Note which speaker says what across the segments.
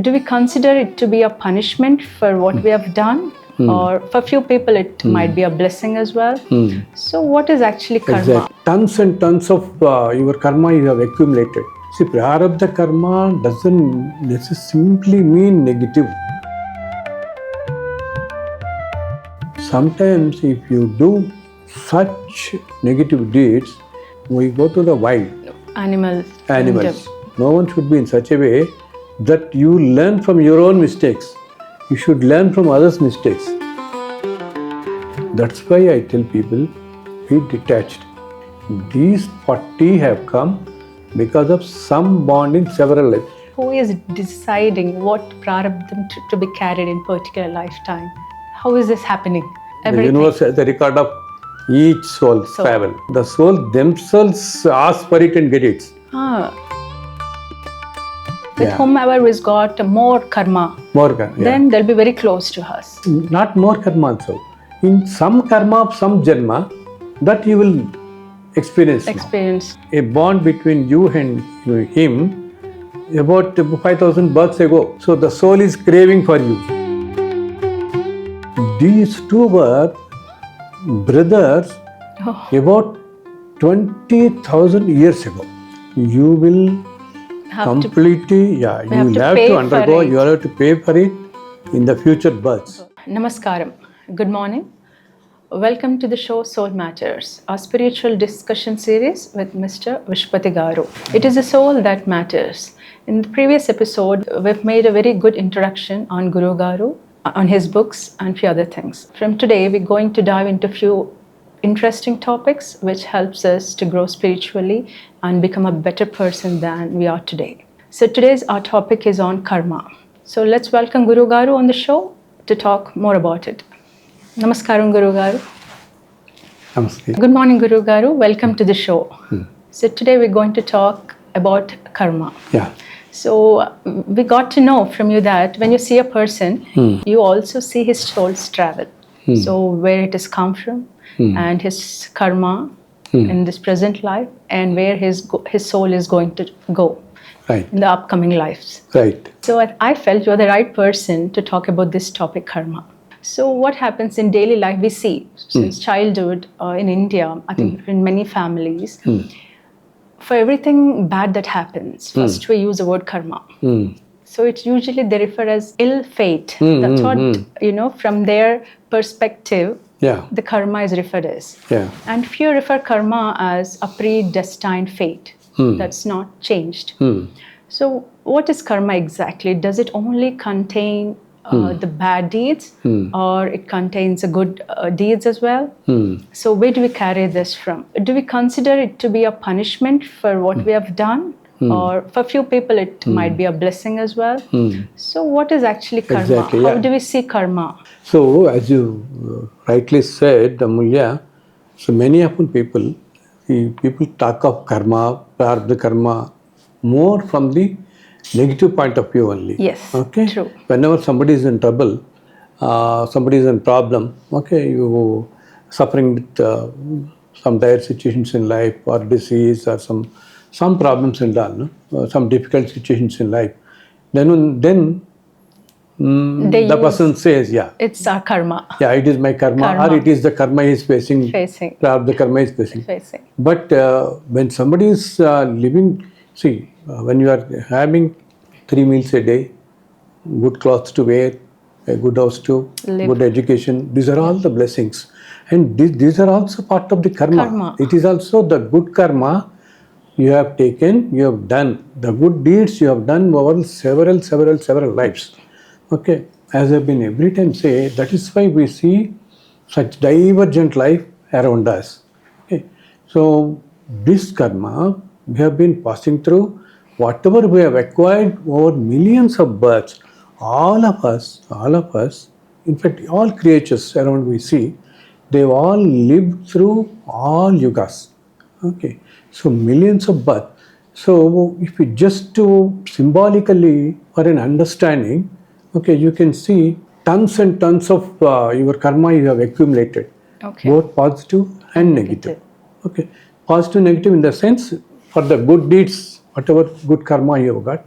Speaker 1: do we consider it to be a punishment for what we have done? Or for few people it might be a blessing as well. So what is actually karma?
Speaker 2: Exactly. Tons and tons of your karma you have accumulated. See, prarabdha karma doesn't necessarily mean negative. Sometimes if you do such negative deeds, we go to the wild.
Speaker 1: Animals.
Speaker 2: No one should be in such a way that you learn from your own mistakes. You should learn from others' mistakes. That's why I tell people, be detached. These 40 have come because of some bond in several lives.
Speaker 1: Who is deciding what prarabdham to be carried in particular lifetime? How is this happening?
Speaker 2: The universe has the record of each soul's travel. The soul themselves ask for it and get it.
Speaker 1: With whomever has got more karma, then they'll be very close to us.
Speaker 2: Not more karma also. In some karma of some janma, that you will experience. A bond between you and him about 5,000 births ago. So the soul is craving for you. These two were brothers about 20,000 years ago. You will completely, you will have to undergo, you will have to pay for it in the future births.
Speaker 1: Namaskaram. Good morning. Welcome to the show Soul Matters, our spiritual discussion series with Mr. Viswapathi Garu. It is the soul that matters. In the previous episode, we've made a very good introduction on Guru Garu, on his books and few other things. From today, we're going to dive into a few interesting topics which helps us to grow spiritually and become a better person than we are today. So today's our topic is on karma. So let's welcome Guru Garu on the show to talk more about it. Namaskaram, Guru Garu.
Speaker 2: Namaste.
Speaker 1: Good morning, Guru Garu. Welcome to the show. So today we're going to talk about karma. So we got to know from you that when you see a person, you also see his soul's travel. So where it has come from and his karma in this present life and where his soul is going to go in the upcoming lives. So I felt you're the right person to talk about this topic, karma. So what happens in daily life, we see since childhood in India, I think in many families, for everything bad that happens, first we use the word karma. So it's usually they refer as ill fate. That's what, from their perspective, the karma is referred as. And few refer karma as a predestined fate. That's not changed. So what is karma exactly? Does it only contain the bad deeds or it contains the good deeds as well? So where do we carry this from? Do we consider it to be a punishment for what we have done? Or for few people it might be a blessing as well? So what is actually karma? How do we see karma?
Speaker 2: So as you rightly said, Amulya, so many often people talk of karma, prarabdha karma more from the negative point of view only.
Speaker 1: Yes, true.
Speaker 2: Whenever somebody is in trouble, somebody is in problem, you suffering with some dire situations in life or disease or some problems in life, some difficult situations in life, then the person says,
Speaker 1: it's our karma.
Speaker 2: It is my karma, or it is the karma he is facing. The karma is facing. But when somebody is living, when you are having 3 meals a day, good clothes to wear, a good house to live, good education, these are all the blessings. And these are also part of the karma. It is also the good karma you have taken, you have done. The good deeds you have done over several lives. As I've been every time say, that is why we see such divergent life around us. So this karma we have been passing through, whatever we have acquired over millions of births, all of us, in fact all creatures around we see, they've all lived through all yugas. So millions of births. So if we just do symbolically for an understanding, you can see tons and tons of your karma you have accumulated, both positive and negative. Positive, negative in the sense for the good deeds, whatever good karma you have got,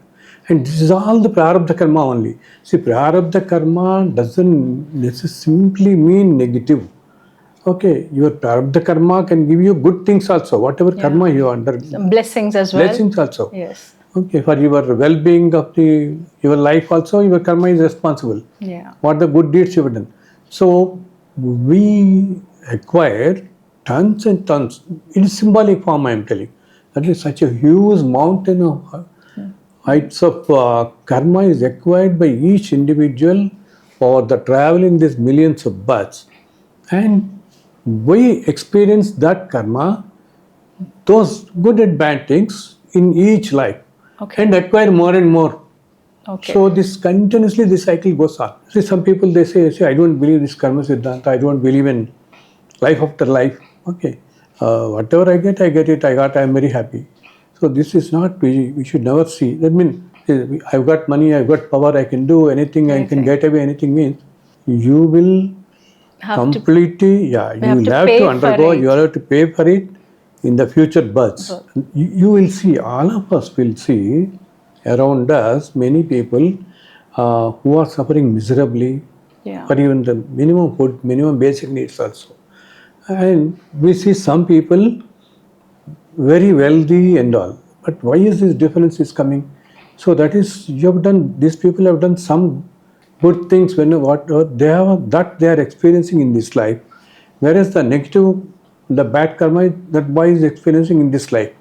Speaker 2: And this is all the prarabdha karma only. See, prarabdha karma doesn't simply mean negative. Okay, your prarabdha karma can give you good things also, whatever karma you under.
Speaker 1: Some blessings as well.
Speaker 2: Blessings also.
Speaker 1: Yes.
Speaker 2: Okay, for your well-being of your life also, your karma is responsible.
Speaker 1: Yeah.
Speaker 2: What the good deeds you have done. So, we acquire tons and tons. In symbolic form, I am telling. That is such a huge mountain of heights of karma is acquired by each individual for the traveling these millions of births. And we experience that karma, those good and bad things in each life.
Speaker 1: Okay.
Speaker 2: And acquire more and more.
Speaker 1: Okay.
Speaker 2: So this continuously this cycle goes on. See, some people they say, I don't believe this karma siddhanta, I don't believe in life after life. Okay, whatever I get it. I am very happy. So this is not, we should never see. That means I've got money, I've got power, I can do anything, I can get away anything means you will completely, you will have to undergo, you will have to pay for it in the future births. You will see, all of us will see around us many people who are suffering miserably for even the minimum food, minimum basic needs also. And we see some people very wealthy and all. But why is this difference is coming? So that is, these people have done some good things when what they have, that they are experiencing in this life. Whereas the negative, the bad karma, that boy is experiencing in this life.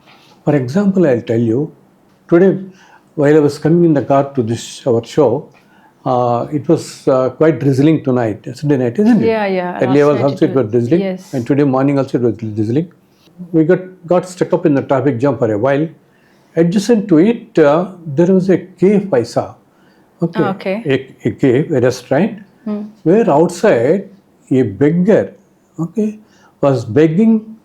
Speaker 2: For example, I'll tell you, today while I was coming in the car to this our show, it was quite drizzling tonight, yesterday night, isn't it?
Speaker 1: Yeah.
Speaker 2: Earlier also it was drizzling, and today morning also it was drizzling. We got stuck up in the traffic jam for a while. Adjacent to it, there was a cave I saw. Okay. A cave, a restaurant, where outside a beggar, was begging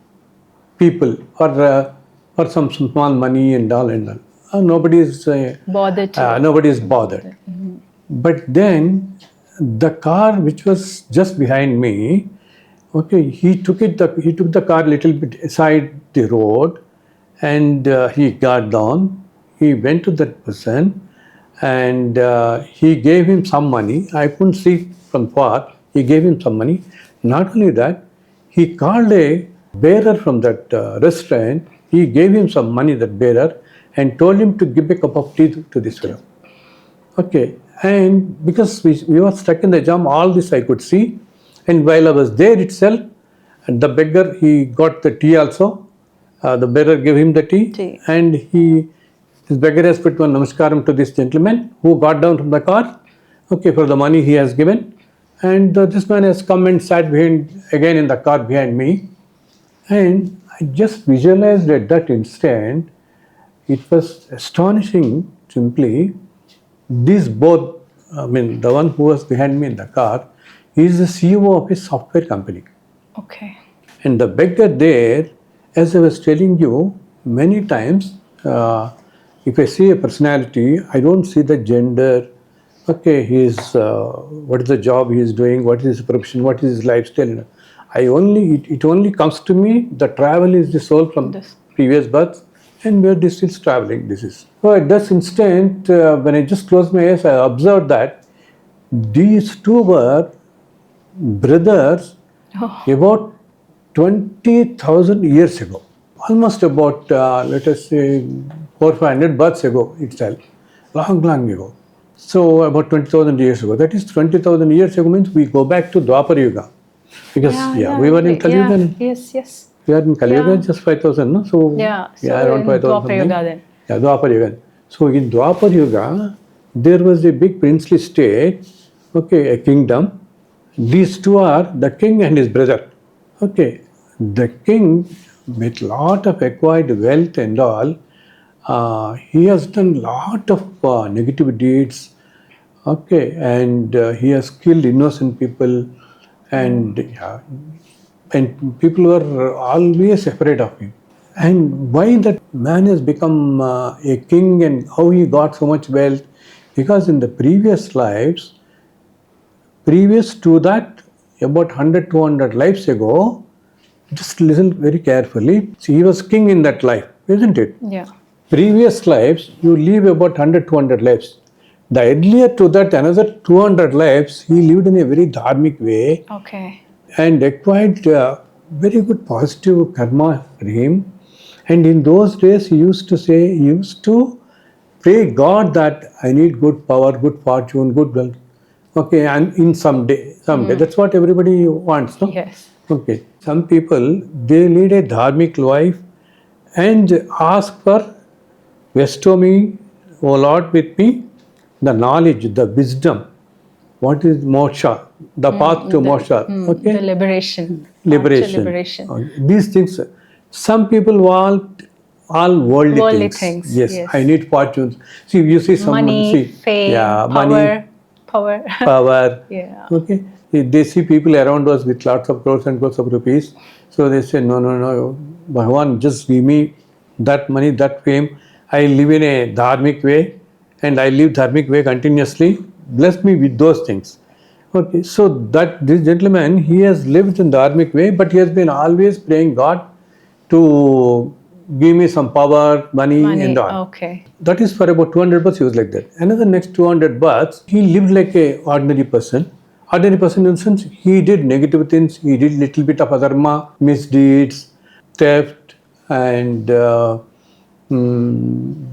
Speaker 2: people for some small money and all and all. Nobody is bothered. Nobody is bothered. But then the car which was just behind me, he took the car a little bit aside the road, and he got down. He went to that person, and he gave him some money. I couldn't see from far. He gave him some money. Not only that, he called a bearer from that restaurant. He gave him some money, that bearer, and told him to give a cup of tea to this fellow. Okay, and because we were stuck in the jam, all this I could see. And while I was there itself, the beggar, he got the tea also. The bearer gave him the tea. And this beggar has put one namaskaram to this gentleman who got down from the car, for the money he has given. And this man has come and sat again in the car behind me. And I just visualized at that instant, it was astonishing simply. These both, the one who was behind me in the car, he is the CEO of a software company.
Speaker 1: Okay.
Speaker 2: And the beggar there, as I was telling you, many times, if I see a personality, I don't see the gender. What is the job he is doing, what is his profession, what is his lifestyle. It only comes to me, the travel is the soul from previous births, and where this is traveling, this is. So at this instant, when I just closed my eyes, I observed that these two were brothers about 20,000 years ago. Almost about, let us say, 400-500 births ago itself. Long ago. So about 20,000 years ago. That is 20,000 years ago means we go back to Dwapar Yuga. Because we were in Kali Yuga.
Speaker 1: Yes.
Speaker 2: We are in Kali Yuga, just 5,000, no? So, around 5,000.
Speaker 1: Dwapar Yuga then.
Speaker 2: Yeah, Dwapar Yuga. So in Dwapar Yuga, there was a big princely state, a kingdom. These two are the king and his brother. The king, with lot of acquired wealth and all, he has done lot of negative deeds. And he has killed innocent people, and people were always afraid of him. And why that man has become a king and how he got so much wealth? Because in the previous lives, previous to that, about 100-200 lives ago, just listen very carefully. See, he was king in that life, isn't it?
Speaker 1: Yeah.
Speaker 2: previous lives, you live about 100, 200 lives. The earlier to that, another 200 lives, he lived in a very dharmic way.
Speaker 1: Okay.
Speaker 2: And acquired very good positive karma for him. And in those days, he used to pray God that I need good power, good fortune, good wealth. Okay, and in someday. That's what everybody wants, no?
Speaker 1: Yes.
Speaker 2: Okay. Some people, they lead a dharmic life and ask for, bestow me, O Lord, with me, the knowledge, the wisdom. What is moksha? The path to moksha. Okay?
Speaker 1: The liberation.
Speaker 2: Liberation. These things. Some people want all worldly things. Yes, I need fortunes. See, you see someone.
Speaker 1: Money, fame, power.
Speaker 2: Power. Yeah. Okay. They see people around us with lots of crores and crores of rupees. So they say, no, Bhagavan, just give me that money, that fame. I live in a dharmic way and I live dharmic way continuously. Bless me with those things. Okay, so that this gentleman, he has lived in the dharmic way, but he has been always praying God to give me some power, money and all.
Speaker 1: Okay.
Speaker 2: That is for about 200 births, he was like that. Another next 200 births, he lived like a ordinary person. Ordinary person in the sense, he did negative things, he did little bit of adharma, misdeeds, theft, and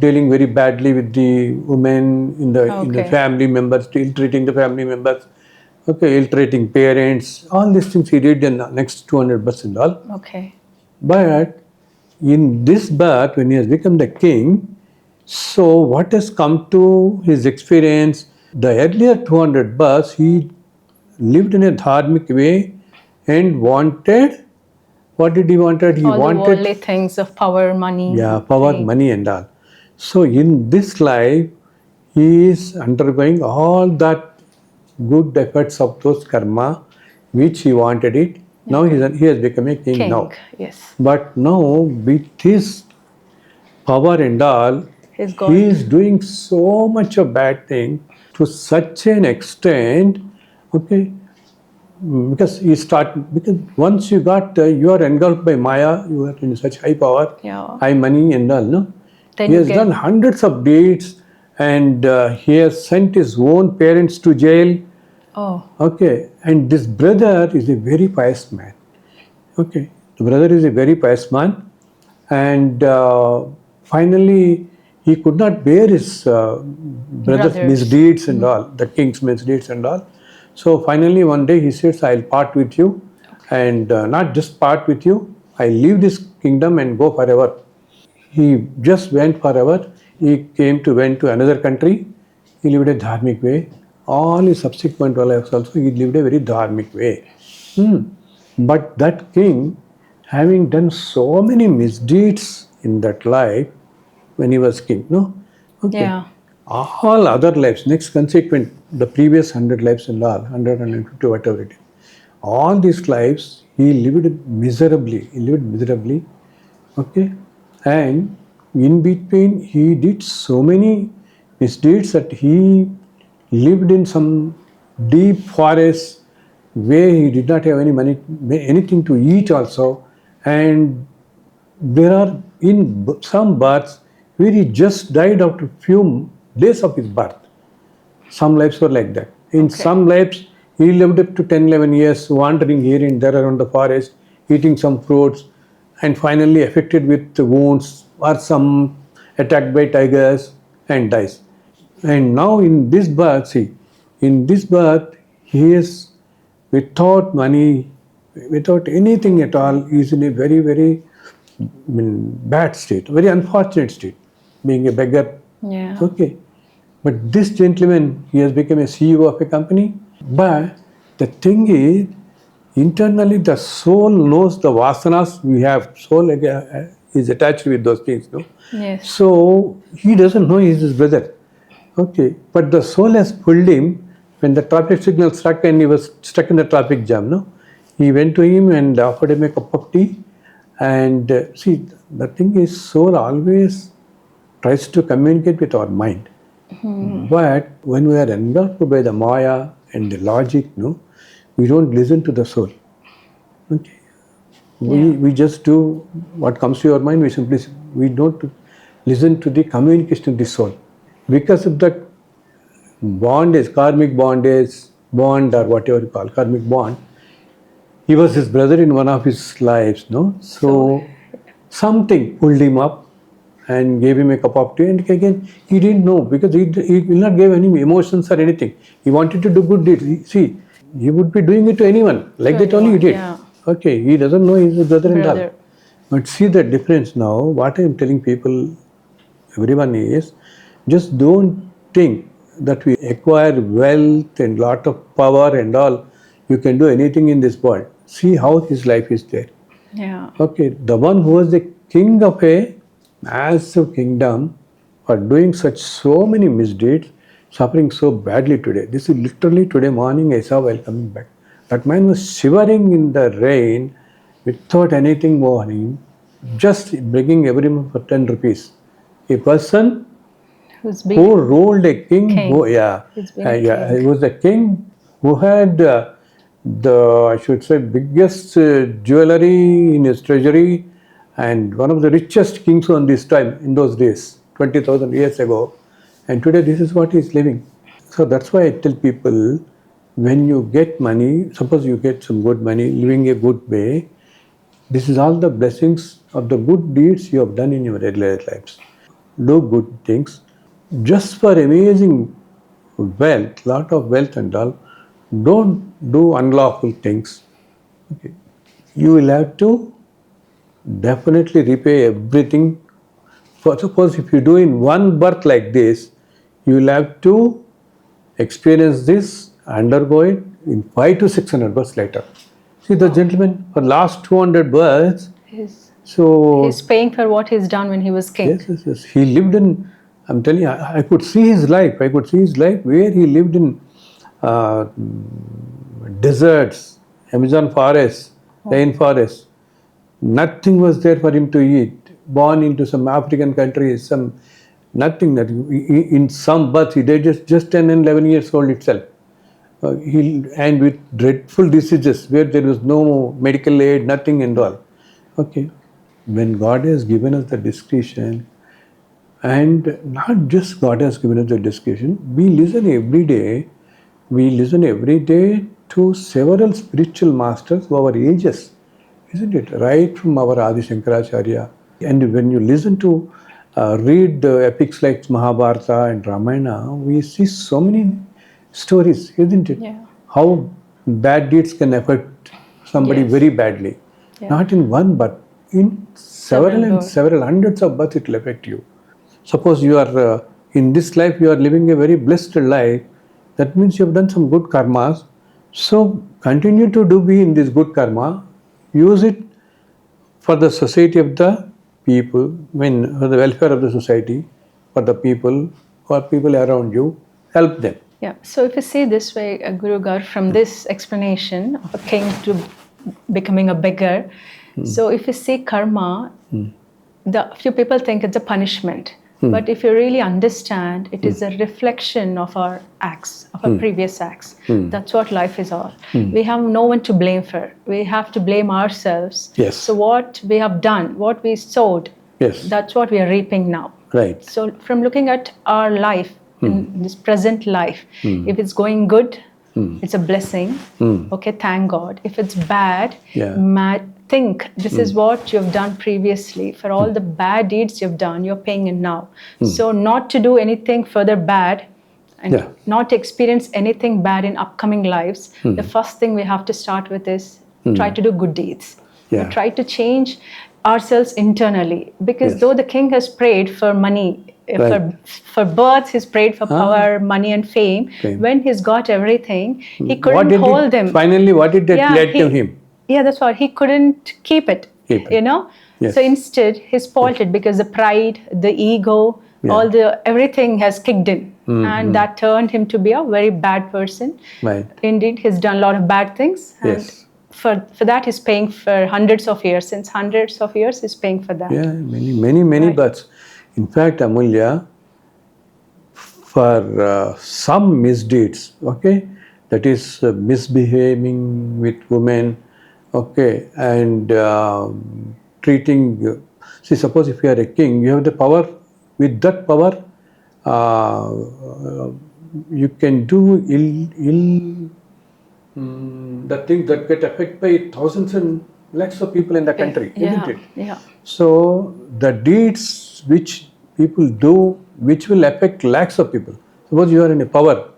Speaker 2: dealing very badly with the women in the family members, ill-treating the family members, ill-treating parents, all these things he did in the next 200 births and all.
Speaker 1: Okay.
Speaker 2: But in this birth, when he has become the king, so what has come to his experience, the earlier 200 births, he lived in a dharmic way and wanted, what did he wanted? He
Speaker 1: all
Speaker 2: wanted
Speaker 1: the worldly things of power, money.
Speaker 2: Yeah, power, money and all. So in this life, he is undergoing all that good efforts of those karma, which he wanted it. Now he has become a king now.
Speaker 1: Yes.
Speaker 2: But now with his power and all, he is doing so much of bad thing to such an extent, because once you are engulfed by Maya, you are in such high power, high money and all, no? He has done hundreds of deeds and he has sent his own parents to jail.
Speaker 1: Oh.
Speaker 2: Okay, and this brother is a very pious man. Okay, the brother is a very pious man, and finally he could not bear his brother's misdeeds and all, the king's misdeeds and all. So finally one day he says, I'll part with you, and not just part with you, I'll leave this kingdom and go forever. He just went forever. He went to another country. He lived a dharmic way. All his subsequent lives also, he lived a very dharmic way. But that king, having done so many misdeeds in that life, when he was king, no? Okay.
Speaker 1: Yeah.
Speaker 2: All other lives, next consequent, the previous 100 lives and all, 100, 150, whatever it is, all these lives, he lived miserably. Okay? And in between, he did so many misdeeds that he lived in some deep forest where he did not have any money, anything to eat also. And there are in some births where he just died after a few days of his birth. Some lives were like that. In some lives, he lived up to 10, 11 years, wandering here and there around the forest, eating some fruits, and finally affected with wounds or some attacked by tigers and dies. And now in this birth, he is without money, without anything at all, he is in a very, very bad state, very unfortunate state, being a beggar.
Speaker 1: Yeah.
Speaker 2: Okay. But this gentleman, he has become a CEO of a company. But the thing is, internally the soul knows the vasanas we have. Soul is attached with those things, no?
Speaker 1: Yes.
Speaker 2: So he doesn't know he's his brother. Okay. But the soul has pulled him when the traffic signal struck and he was stuck in the traffic jam, no? He went to him and offered him a cup of tea. And see, the thing is, soul always tries to communicate with our mind. But when we are engulfed by the Maya and the logic, no, we don't listen to the soul. Okay. We just do what comes to your mind. We don't listen to the communication of the soul. Because of the bondage, karmic bondage, bond or whatever you call, karmic bond, he was his brother in one of his lives, no? So something pulled him up and gave him a cup of tea, and again he didn't know, because he will not give any emotions or anything. He wanted to do good deeds. See, he would be doing it to anyone, like that only he did.
Speaker 1: Yeah.
Speaker 2: Okay, he doesn't know his brother-in-law. But see the difference now. What I am telling people, everyone, is just don't think that we acquire wealth and lot of power and all, you can do anything in this world. See how his life is there.
Speaker 1: Yeah.
Speaker 2: Okay, the one who was the king of a massive kingdom for doing so many misdeeds, suffering so badly today. This is literally today morning I saw while coming back. That man was shivering in the rain without anything moving, just begging everyone for 10 rupees. A person who ruled a king. He was a king who had I should say, biggest jewelry in his treasury, and one of the richest kings on this time, in those days, 20,000 years ago. And today this is what he is living. So that's why I tell people, when you get money, suppose you get some good money, living a good way, this is all the blessings of the good deeds you have done in your regular lives. Do good things. Just for amazing wealth, lot of wealth and all, don't do unlawful things. Okay. You will have to definitely repay everything. For suppose if you do in one birth like this, you will have to experience this, undergo it in 500 to 600 births later. See the gentleman for last 200 births.
Speaker 1: He's paying for what he's done when he was king.
Speaker 2: Yes. He lived in, I'm telling you, I could see his life. I could see his life where he lived in deserts, Amazon forest, rainforest. Nothing was there for him to eat. Born into some African country, nothing. In some births, he died just 10 and 11 years old itself. And with dreadful diseases where there was no medical aid, nothing and all. Okay. When God has given us the discretion, and not just God has given us the discretion, we listen every day. We listen every day to several spiritual masters of our ages, isn't it? Right from our Adi Shankaracharya. And when you listen to, read the epics like Mahabharata and Ramayana, we see so many stories, isn't it?
Speaker 1: Yeah.
Speaker 2: How bad deeds can affect somebody very badly. Yeah. Not in one, but in several hundreds of births it will affect you. Suppose you are, in this life you are living a very blessed life, that means you have done some good karmas. So continue to be in this good karma, use it for the society of the people, for the welfare of the society, for the people, for people around you, help them.
Speaker 1: Yeah, so if you see this way, Guru Gar, from this explanation of a king to becoming a beggar, so if you see karma, few people think it's a punishment. But if you really understand, it is a reflection of our acts, of our previous acts. That's what life is all. We have no one to blame for. We have to blame ourselves.
Speaker 2: Yes.
Speaker 1: So what we have done, what we sowed, that's what we are reaping now.
Speaker 2: Right.
Speaker 1: So from looking at our life, in this present life, if it's going good, it's a blessing. Okay, thank God. If it's bad, think this is what you've done previously. For all the bad deeds you've done, you're paying it now. So not to do anything further bad and not to experience anything bad in upcoming lives, the first thing we have to start with is try to do good deeds. Try to change ourselves internally. Because though the king has prayed for money, for birth, he's prayed for power, money and fame. When he's got everything, he couldn't hold them.
Speaker 2: Finally, what did that lead to him?
Speaker 1: Yeah, that's what. He couldn't keep it, you know. Yes. So instead, he spoiled it because the pride, the ego, everything has kicked in. And that turned him to be a very bad person.
Speaker 2: Right.
Speaker 1: Indeed, he's done a lot of bad things. And for that, he's paying for hundreds of years. Since hundreds of years, he's paying for that.
Speaker 2: Yeah, many births. In fact, Amulya, for some misdeeds, okay, that is misbehaving with women, okay, and treating, see, suppose if you are a king, you have the power with that power, you can do the things that get affected by thousands and lakhs of people in the country, isn't it?
Speaker 1: Yeah.
Speaker 2: So the deeds which people do, which will affect lakhs of people. Suppose you are in a power,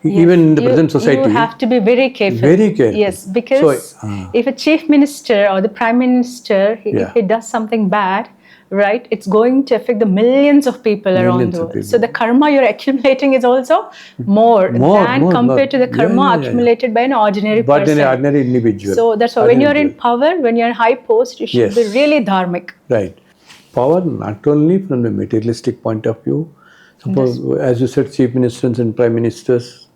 Speaker 2: even in the present society.
Speaker 1: You have to be very careful.
Speaker 2: Very careful.
Speaker 1: Yes, because if a chief minister or the prime minister, if he does something bad, right, it's going to affect the millions of people around the world. So the karma you're accumulating is also more than compared to the karma accumulated by an ordinary person.
Speaker 2: But an ordinary individual.
Speaker 1: So that's why when you're in power, when you're in high post, you should be really dharmic.
Speaker 2: Right. Power not only from the materialistic point of view. Suppose, as you said, chief ministers and prime ministers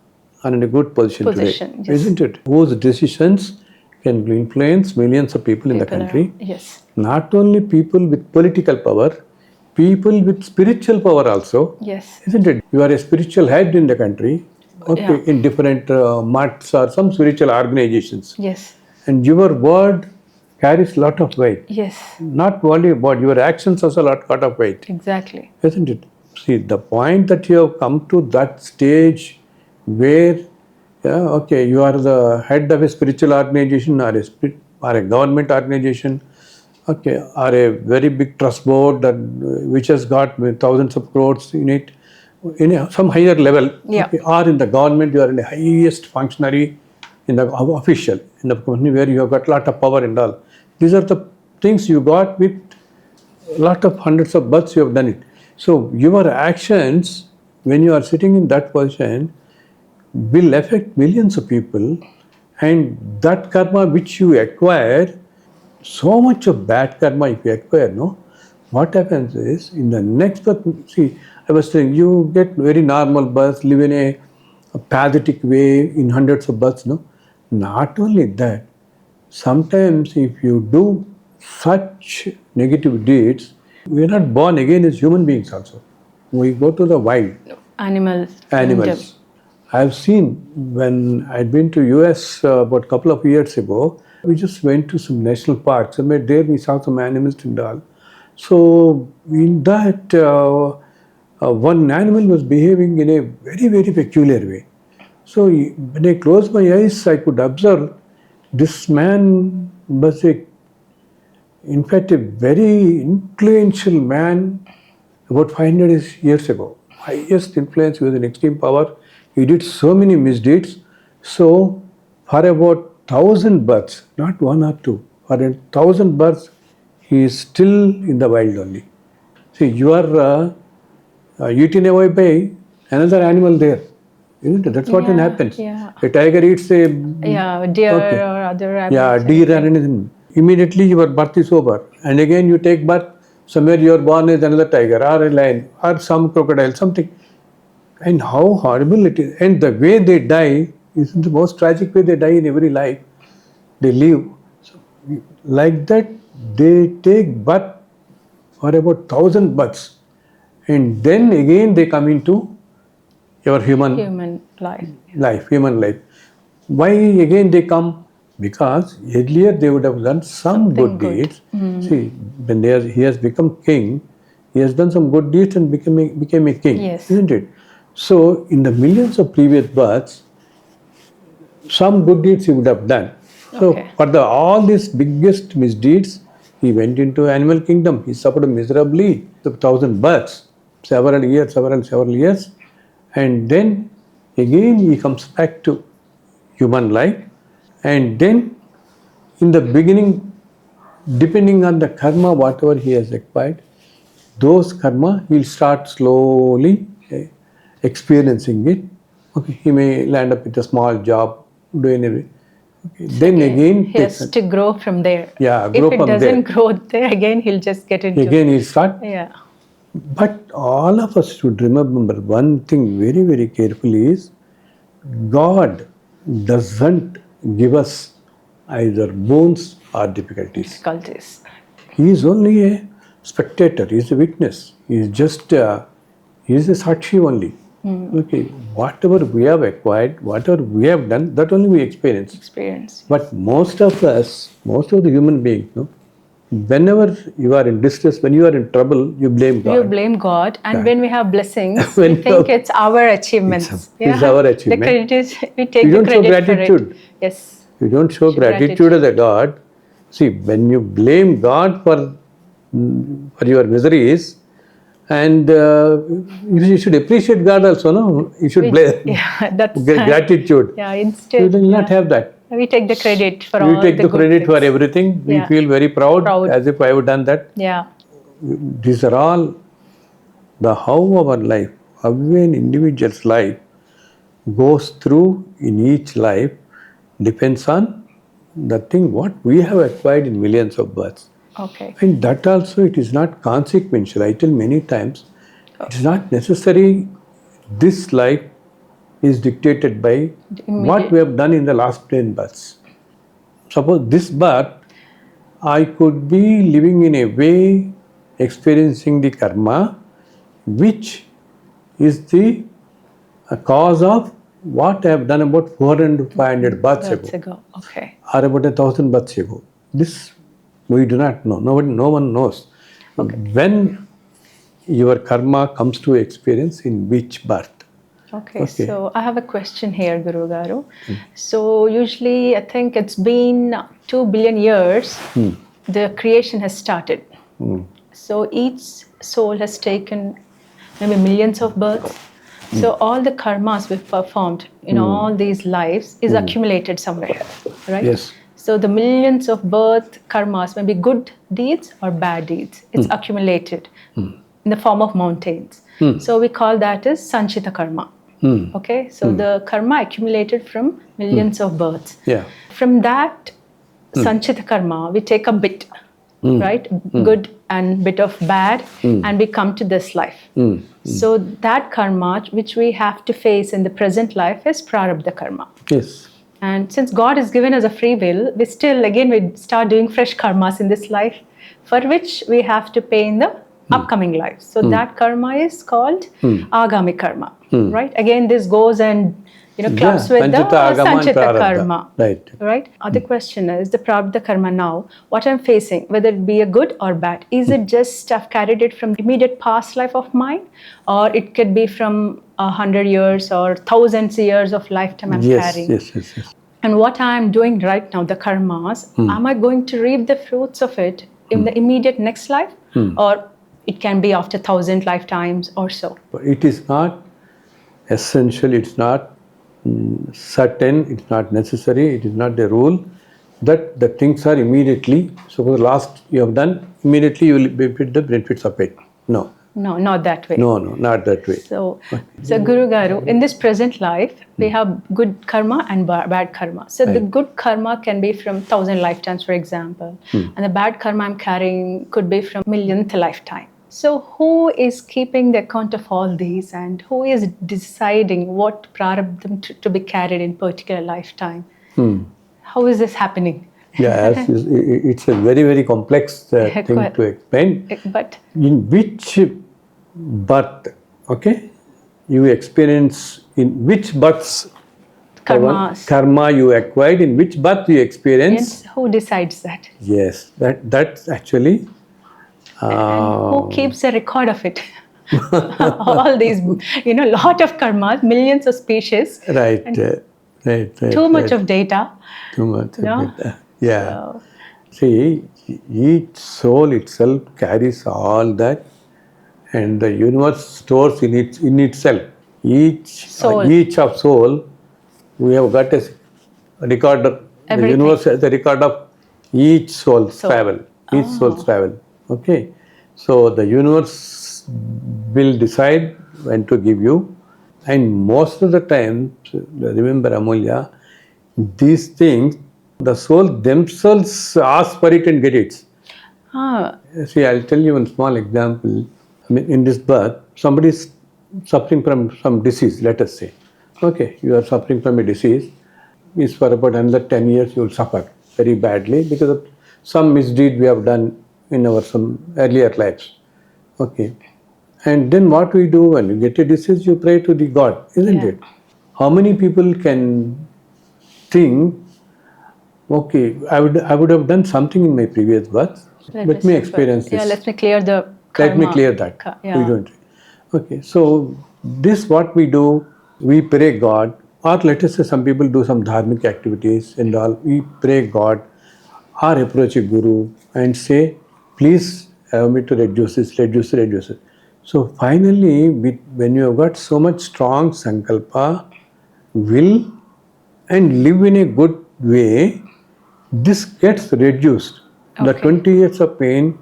Speaker 2: are in a good position today, isn't it? Whose decisions can influence millions of people in the country.
Speaker 1: Yes.
Speaker 2: Not only people with political power, people with spiritual power also.
Speaker 1: Yes.
Speaker 2: Isn't it? You are a spiritual head in the country, in different mats or some spiritual organizations.
Speaker 1: Yes.
Speaker 2: And your word carries a lot of weight.
Speaker 1: Yes.
Speaker 2: Not only about your actions, also a lot of weight.
Speaker 1: Exactly.
Speaker 2: Isn't it? See, the point that you have come to that stage where, you are the head of a spiritual organization or a government organization, or a very big trust board which has got thousands of crores in it, in some higher level, or in the government, you are in the highest functionary in the official, in the company where you have got a lot of power and all. These are the things you got with a lot of hundreds of births you have done it. So your actions, when you are sitting in that position, will affect millions of people, and that karma which you acquire, so much of bad karma if you acquire, what happens is, in the next birth, see, I was saying, you get very normal births, live in a pathetic way in hundreds of births, Not only that, sometimes if you do such negative deeds, we are not born again as human beings also. We go to the wild.
Speaker 1: Animals.
Speaker 2: I have seen, when I'd been to US about a couple of years ago, we just went to some national parks, and there we saw some animals and all. So in that, one animal was behaving in a very, very peculiar way. So when I closed my eyes, I could observe this man was in fact a very influential man about 500 years ago. Highest influence, he was in extreme power. He did so many misdeeds. So for about 1,000 births, not one or two, for 1,000 births, he is still in the wild only. See, you are eaten away by another animal there. Isn't it? That's what happens.
Speaker 1: Yeah.
Speaker 2: A tiger eats a
Speaker 1: deer or other rabbits.
Speaker 2: Yeah, deer and anything. Immediately your birth is over. And again you take birth, somewhere you are born as another tiger or a lion or some crocodile, something. And how horrible it is. And the way they die is the most tragic way they die in every life. They live. So, like that, they take birth for about 1,000 births. And then again they come into your human life. Why again they come? Because earlier they would have done some good deeds. See, when he has become king, he has done some good deeds and became a king, isn't it? So in the millions of previous births, some good deeds he would have done. So for all these biggest misdeeds, he went into animal kingdom. He suffered miserably, 1,000 births, several years. And then again he comes back to human life, and then in the beginning, depending on the karma, whatever he has acquired, those karma he'll start slowly experiencing it. He may land up with a small job, doing it. Then again
Speaker 1: he has to grow from there.
Speaker 2: Grow
Speaker 1: if it
Speaker 2: from
Speaker 1: doesn't
Speaker 2: there.
Speaker 1: grow there, again he'll just get into
Speaker 2: Again he'll start.
Speaker 1: Yeah.
Speaker 2: But all of us should remember one thing very, very carefully is, God doesn't give us either boons or difficulties. He is only a spectator, he is a witness, he is just he is a sakshi only. Whatever we have acquired, whatever we have done, that only we experience. But most of us, most of the human beings, whenever you are in distress, when you are in trouble, you blame God.
Speaker 1: You blame God, and when we have blessings, we think it's our achievements.
Speaker 2: It's our achievement.
Speaker 1: The credit is, we take
Speaker 2: you
Speaker 1: the
Speaker 2: don't
Speaker 1: credit
Speaker 2: show gratitude.
Speaker 1: for it. Yes.
Speaker 2: You don't show gratitude as a God. See, when you blame God for your miseries, and you should appreciate God also, no? You should blame
Speaker 1: that's
Speaker 2: gratitude.
Speaker 1: Instead
Speaker 2: you will not have that.
Speaker 1: We take the credit for all the
Speaker 2: We take the credit for everything. We feel very proud, as if I have done that.
Speaker 1: Yeah.
Speaker 2: These are all the how our life, how an individual's life goes through in each life depends on the thing what we have acquired in millions of births.
Speaker 1: Okay.
Speaker 2: And that also it is not consequential. I tell many times, it is not necessary this life is dictated by what we have done in the last 10 births. Suppose this birth, I could be living in a way, experiencing the karma, which is the cause of what I have done about 400 to 500 births ago.
Speaker 1: Okay.
Speaker 2: Or about 1,000 births ago. This we do not know. No one knows. Okay. When your karma comes to experience in which birth.
Speaker 1: Okay, so I have a question here, Guru Garu. So usually I think it's been 2 billion years the creation has started. So each soul has taken maybe millions of births. So all the karmas we've performed in all these lives is accumulated somewhere, right?
Speaker 2: Yes.
Speaker 1: So the millions of birth karmas may be good deeds or bad deeds. It's accumulated in the form of mountains. So we call that as Sanchita karma. Okay, so the karma accumulated from millions of births.
Speaker 2: Yeah.
Speaker 1: From that Sanchita karma, we take a bit, right? Good and bit of bad, and we come to this life. So that karma which we have to face in the present life is prarabdha karma.
Speaker 2: Yes.
Speaker 1: And since God has given us a free will, we start doing fresh karmas in this life, for which we have to pay in the upcoming life. So that karma is called agami karma, right? Again, this goes and clubs with the Sanchita karma. Right. Other question is the prarabdha karma now, what I'm facing, whether it be a good or bad, is it just I've carried it from immediate past life of mine, or it could be from 100 years or thousands of years of lifetime I'm carrying?
Speaker 2: Yes.
Speaker 1: And what I'm doing right now, the karmas, am I going to reap the fruits of it in the immediate next life, or it can be after 1,000 lifetimes or so?
Speaker 2: It is not essential, it's not certain, it's not necessary, it is not the rule that the things are immediately, suppose last you have done, immediately you will benefit the benefits of it. No.
Speaker 1: No, not that way.
Speaker 2: No, not that way.
Speaker 1: So Guru Garu, in this present life, we have good karma and bad karma. So the good karma can be from 1,000 lifetimes, for example, and the bad karma I'm carrying could be from millionth lifetime. So who is keeping the account of all these, and who is deciding what prarabdham to be carried in particular lifetime? How is this happening?
Speaker 2: Yes, it's a very, very complex thing to explain.
Speaker 1: But
Speaker 2: in which birth, you experience, in which births karma you acquired, in which birth you experience.
Speaker 1: Who decides that?
Speaker 2: Yes, that's actually.
Speaker 1: And who keeps a record of it? All these, lot of karmas, millions of species.
Speaker 2: Right.
Speaker 1: Too much of data.
Speaker 2: Too much of data. Yeah. So, see, each soul itself carries all that, and the universe stores in itself. Each of soul, we have got a record. The universe has a record of each soul's travel. Each soul's travel. Okay. So the universe will decide when to give you, and most of the time, remember Amulya, these things, the soul themselves ask for it and get it. See, I'll tell you one small example. In this birth, somebody is suffering from some disease, let us say. Okay, you are suffering from a disease. It's for about another 10 years you will suffer very badly because of some misdeed we have done in our some earlier lives. Okay. And then what we do when you get a disease, you pray to the God, isn't it? How many people can think okay, I would have done something in my previous birth. Let me experience this.
Speaker 1: Yeah, let me clear the karma.
Speaker 2: Let me clear that. We don't. Okay, so this what we do, we pray God, or let us say some people do some dharmic activities and all. We pray God, or approach a guru and say, please allow me to reduce this, reduce it. So finally, when you have got so much strong sankalpa, will, and live in a good way, this gets reduced. The 20 years of pain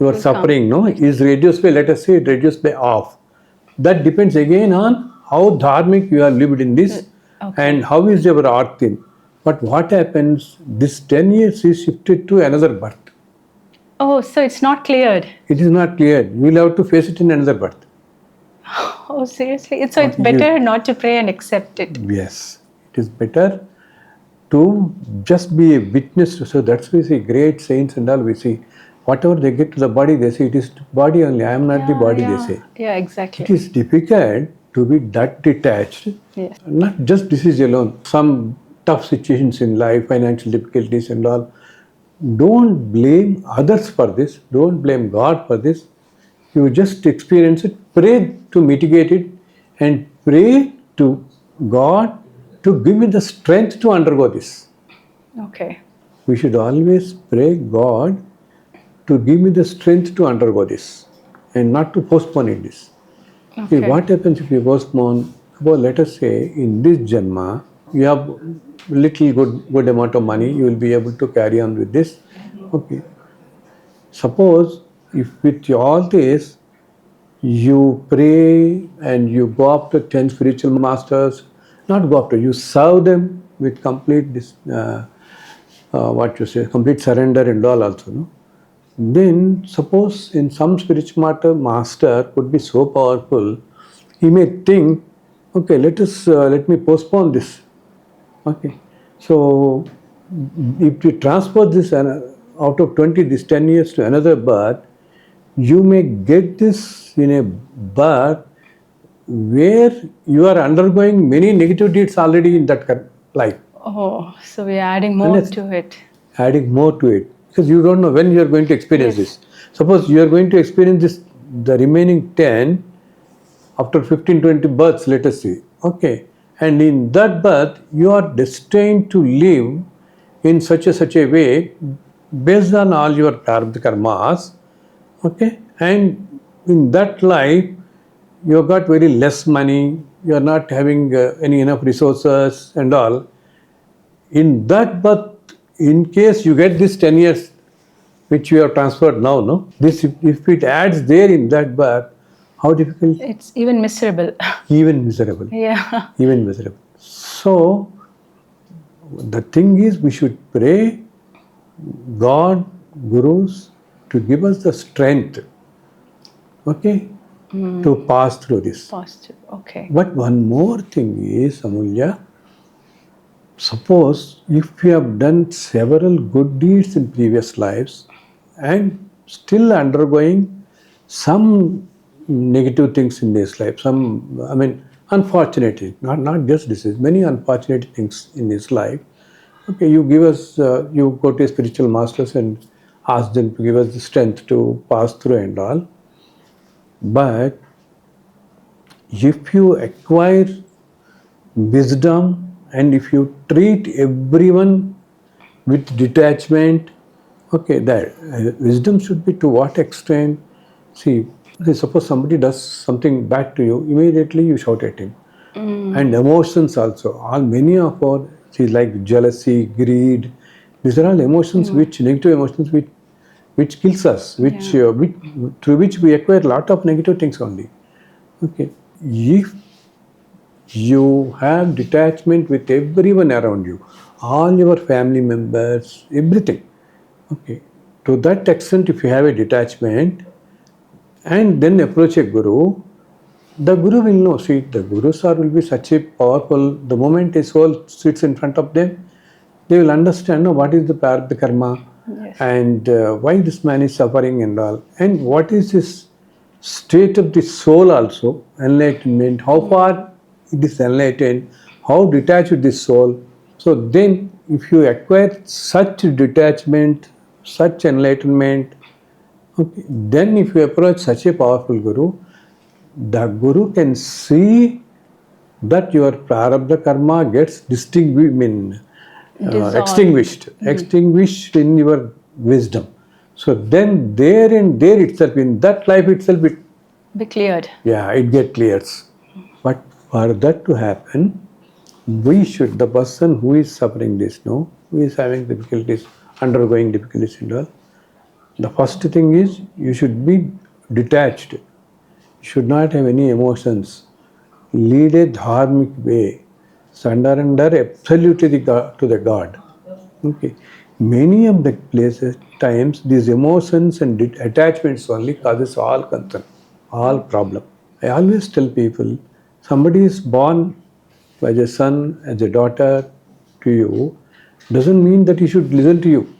Speaker 2: you are suffering, no, is reduced by, let us say, reduced by half. That depends again on how dharmic you have lived in this and how is your arthin. But what happens, this 10 years is shifted to another birth.
Speaker 1: Oh, so it's not cleared.
Speaker 2: It is not cleared. You will have to face it in another birth.
Speaker 1: Oh, seriously? So it's better not to pray and accept it.
Speaker 2: Yes. It is better to just be a witness. So that's why we see great saints and all, we see whatever they get to the body, they say it is body only. I am not the body, they say.
Speaker 1: Yeah, exactly.
Speaker 2: It is difficult to be that detached.
Speaker 1: Yes.
Speaker 2: Not just disease alone. Some tough situations in life, financial difficulties and all. Don't blame others for this. Don't blame God for this. You just experience it. Pray to mitigate it and pray to God to give me the strength to undergo this.
Speaker 1: Okay.
Speaker 2: We should always pray God to give me the strength to undergo this and not to postpone it this. Okay. See, what happens if you postpone? Well, let us say in this Janma, you have little good amount of money, you will be able to carry on with this. Okay. Suppose if with all this, you pray and you go after 10 spiritual masters, not go after, you serve them with complete complete surrender and all also, no? Then suppose in some spiritual master could be so powerful, he may think, okay, let me postpone this. Okay, so if you transfer this out of 20, this 10 years to another birth, you may get this in a birth where you are undergoing many negative deeds already in that life.
Speaker 1: Oh, so we are adding more to it.
Speaker 2: Adding more to it. Because you don't know when you are going to experience this. Suppose you are going to experience this, the remaining 10, after 15, 20 births, let us say. Okay. And in that birth, you are destined to live in such a way, based on all your karmas. Okay. And in that life, you have got very less money, you are not having any enough resources and all. In that birth, in case you get this 10 years, which you have transferred now, no? This, if it adds there in that birth, how difficult?
Speaker 1: It's even miserable.
Speaker 2: Even miserable.
Speaker 1: Yeah.
Speaker 2: Even miserable. So, the thing is, we should pray God, Gurus, to give us the strength, okay, to pass through this.
Speaker 1: Pass through, okay.
Speaker 2: But one more thing is, Amulya, suppose if you have done several good deeds in previous lives and still undergoing some negative things in this life, unfortunately, not just disease, many unfortunate things in this life. Okay, you give us, you go to a spiritual masters and ask them to give us the strength to pass through and all. But if you acquire wisdom and if you treat everyone with detachment, okay, that wisdom should be to what extent? See, suppose somebody does something bad to you, immediately you shout at him. And emotions also, many of our, see, like jealousy, greed, these are all emotions negative emotions which kills us, through which we acquire a lot of negative things only. Okay, if you have detachment with everyone around you, all your family members, everything. Okay, to that extent, if you have a detachment and then approach a guru, the guru will know. See, the gurus will be such a powerful. The moment a soul sits in front of them, they will understand what is the karma and why this man is suffering and all, and what is this state of the soul also, enlightenment, how far it is enlightened, how detached this soul. So then if you acquire such detachment, such enlightenment, okay, then if you approach such a powerful guru, the guru can see that your prarabdha karma gets extinguished in your wisdom. So then there itself, in that life itself, it
Speaker 1: be cleared.
Speaker 2: Yeah, it get clears. But for that to happen, the person who is suffering this, who is having difficulties, undergoing difficulties and all, the first thing is you should be detached. You should not have any emotions. Lead a dharmic way. Surrender absolutely to the God. Okay. Many of the times, these emotions and attachments only causes all concern, all problem. I always tell people, somebody is born as a son, as a daughter to you, doesn't mean that he should listen to you.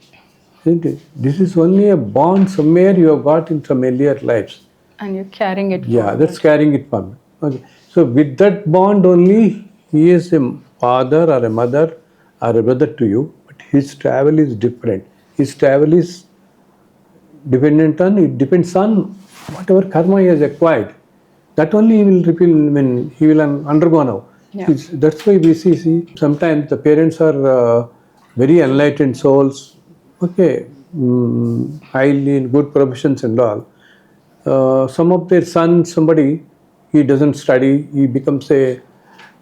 Speaker 2: Isn't it? This is only a bond somewhere you have got in some earlier lives.
Speaker 1: And you're carrying it forward.
Speaker 2: Yeah, that's carrying it forward. Okay. So with that bond only, he is a father or a mother or a brother to you, but his travel is different. His travel is it depends on whatever karma he has acquired. That only he will repeal, he will undergo now.
Speaker 1: Yeah.
Speaker 2: That's why we see sometimes the parents are very enlightened souls, okay, highly in good professions and all. Some of their sons, somebody, he doesn't study, he becomes a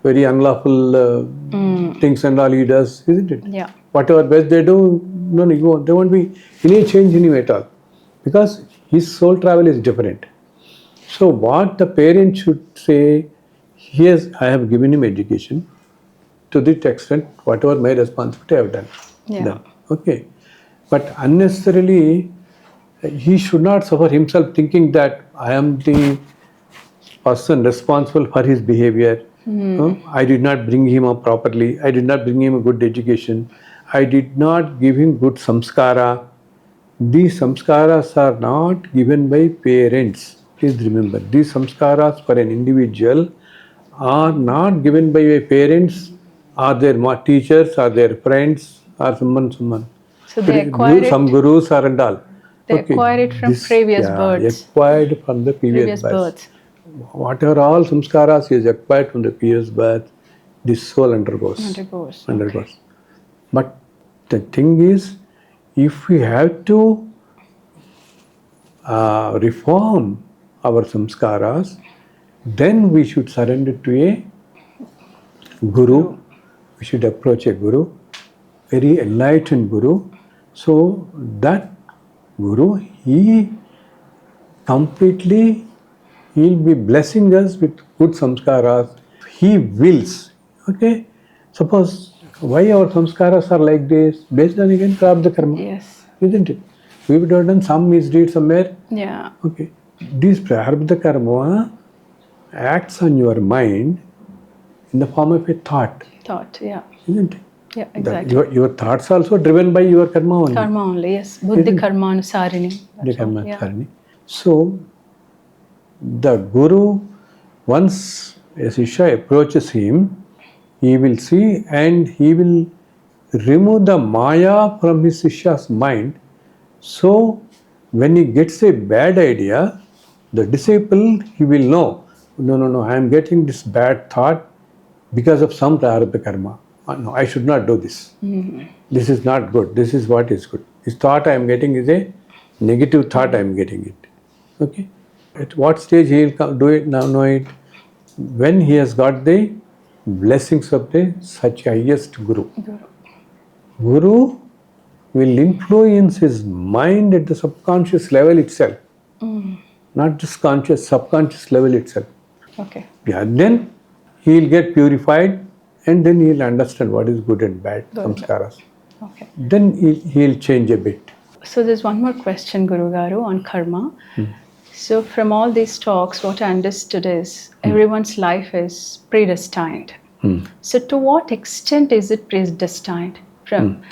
Speaker 2: very unlawful things and all he does, isn't it?
Speaker 1: Yeah.
Speaker 2: Whatever best they do, there won't be any change in him at all, because his soul travel is different. So what the parent should say, I have given him education to the extent, whatever my responsibility I have done.
Speaker 1: Yeah.
Speaker 2: Okay. But unnecessarily, he should not suffer himself thinking that I am the person responsible for his behavior. I did not bring him up properly. I did not bring him a good education. I did not give him good samskara. These samskaras are not given by parents. Please remember, these samskaras for an individual are not given by parents or their teachers or their friends or someone.
Speaker 1: So they acquire
Speaker 2: some gurus are and all.
Speaker 1: They acquire it from previous births.
Speaker 2: Acquired from the previous births. Whatever all samskaras is acquired from the previous birth, this soul undergoes.
Speaker 1: Okay.
Speaker 2: But the thing is, if we have to reform our samskaras, then we should surrender to a guru. We should approach a guru, very enlightened guru. So that guru, he'll be blessing us with good samskaras. He wills. Okay? Suppose why our samskaras are like this? Based on again prarabdha karma.
Speaker 1: Yes.
Speaker 2: Isn't it? We would have done some misdeed somewhere.
Speaker 1: Yeah.
Speaker 2: Okay. This prarabdha karma acts on your mind in the form of a thought.
Speaker 1: Yeah.
Speaker 2: Isn't it?
Speaker 1: Yeah, exactly.
Speaker 2: Your thoughts are also driven by your karma only.
Speaker 1: Karma only, yes. Buddhi karma anusarini.
Speaker 2: Yeah. So, the guru, once a Shishya approaches him, he will see and he will remove the Maya from his Shishya's mind. So, when he gets a bad idea, the disciple, he will know, no, I am getting this bad thought because of some prarabdha karma. No, I should not do this. This is not good. This is what is good. This thought I am getting is a negative thought I am getting it. Okay? At what stage he will do it, now know it? When he has got the blessings of the such highest guru. Guru will influence his mind at the subconscious level itself. Not just conscious, subconscious level itself.
Speaker 1: Okay.
Speaker 2: Yeah, then he will get purified and then he will understand what is good and bad, samskaras.
Speaker 1: Okay.
Speaker 2: Then he will change a bit.
Speaker 1: So there's one more question, Guru Garu, on karma. So from all these talks, what I understood is everyone's life is predestined. So to what extent is it predestined? From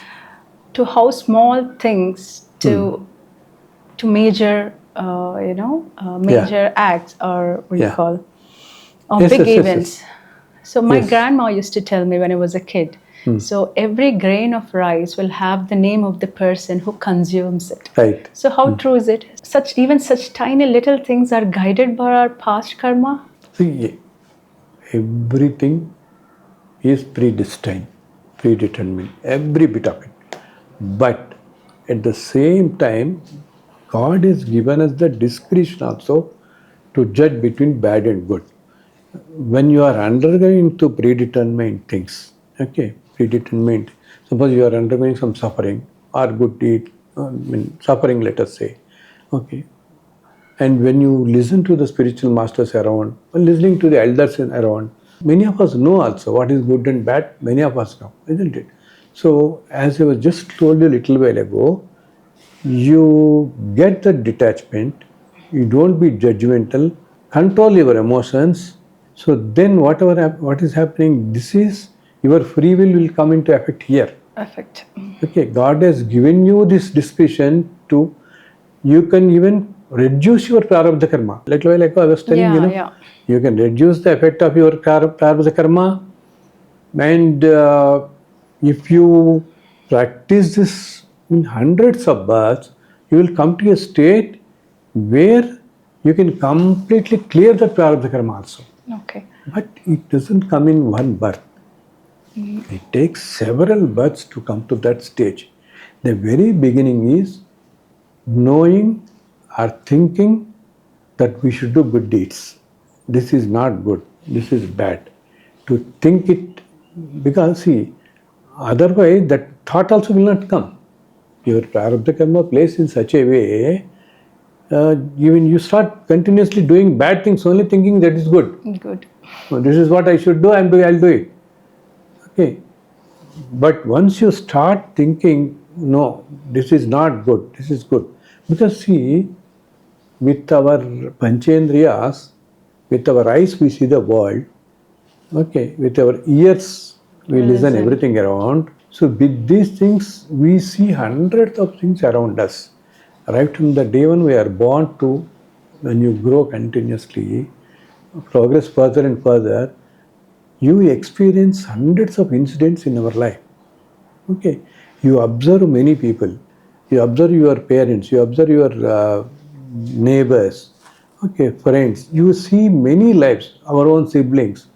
Speaker 1: to how small things to major, major acts, or what you call, or big events. So my grandma used to tell me when I was a kid, So every grain of rice will have the name of the person who consumes it.
Speaker 2: Right.
Speaker 1: So how true is it? Even such tiny little things are guided by our past karma?
Speaker 2: See, everything is predestined, predetermined, every bit of it. But at the same time, God has given us the discretion also to judge between bad and good. When you are undergoing to predetermined things, okay, predetermined, suppose you are undergoing some suffering or good deed, suffering, let us say, okay, and when you listen to the spiritual masters around, or listening to the elders around, many of us know also what is good and bad, many of us know, isn't it? So, as I was just told you a little while ago, you get the detachment, you don't be judgmental, control your emotions. So then what is happening, this is your free will come into effect here.
Speaker 1: Effect.
Speaker 2: Okay, God has given you this discretion to, you can even reduce your prarabdha karma. Like I was telling, you can reduce the effect of your prarabdha karma, and if you practice this in hundreds of births, you will come to a state where you can completely clear the prarabdha karma also.
Speaker 1: Okay.
Speaker 2: But it doesn't come in one birth. It takes several births to come to that stage. The very beginning is knowing or thinking that we should do good deeds. This is not good, this is bad. To think it, because see, otherwise that thought also will not come. Your prarabdha karma plays in such a way, even you start continuously doing bad things, only thinking that is good.
Speaker 1: Good.
Speaker 2: This is what I should do, I'll do it. Okay. But once you start thinking, no, this is not good, this is good. Because see, with our panchendriyas, with our eyes we see the world, okay, with our ears we listen everything around. So with these things we see hundreds of things around us. Right from the day when we are born to when you grow continuously, progress further and further, you experience hundreds of incidents in our life. Okay, you observe many people, you observe your parents, you observe your neighbors, okay, friends. You see many lives, our own siblings,